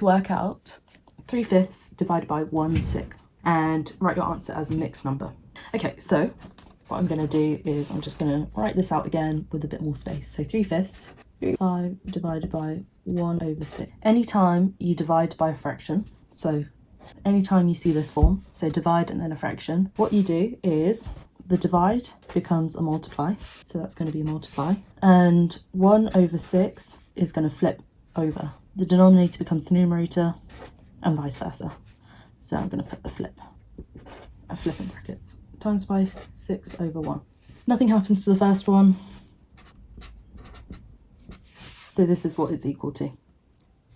To work out 3/5 divided by 1/6 and write your answer as a mixed number. Okay, so what I'm going to do is I'm just going to write this out again with a bit more space. So 3/5, 5 divided by 1/6. Anytime you divide by a fraction, so anytime you see this form, so divide and then a fraction, what you do is the divide becomes a multiply, so that's going to be a multiply, and 1/6 is going to flip over. The denominator becomes the numerator and vice versa. So I'm going to put a flip in brackets. Times by 6/1. Nothing happens to the first one, so this is what it's equal to.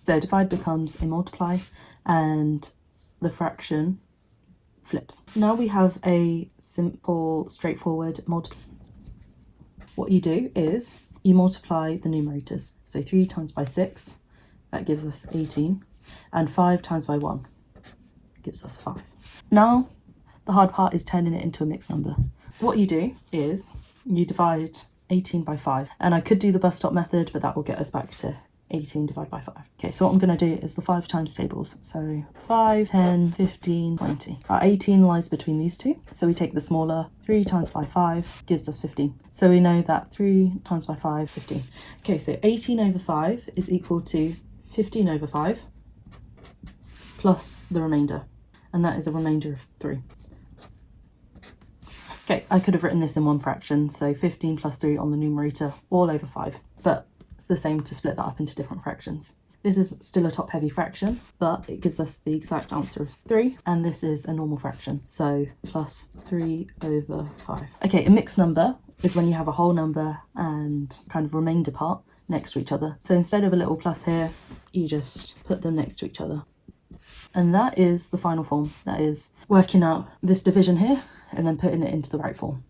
So divide becomes a multiply and the fraction flips. Now we have a simple, straightforward multiply. What you do is you multiply the numerators. So 3 times by 6, that gives us 18, and 5 times by 1 gives us 5. Now the hard part is turning it into a mixed number. What you do is you divide 18 by 5, and I could do the bus stop method, but that will get us back to 18 divided by 5. Okay, so what I'm going to do is the 5 times tables. So 5, 10, 15, 20. Our 18 lies between these two. So we take the smaller. 3 times by 5 gives us 15. So we know that 3 times by 5 is 15. Okay, so 18/5 is equal to 15/5 plus the remainder. And that is a remainder of 3. Okay, I could have written this in one fraction. So 15 plus 3 on the numerator all over 5. But it's the same to split that up into different fractions. This is still a top-heavy fraction, but it gives us the exact answer of 3, and this is a normal fraction, so plus 3/5. Okay, a mixed number is when you have a whole number and kind of remainder part next to each other. So instead of a little plus here, you just put them next to each other. And that is the final form. That is working out this division here and then putting it into the right form.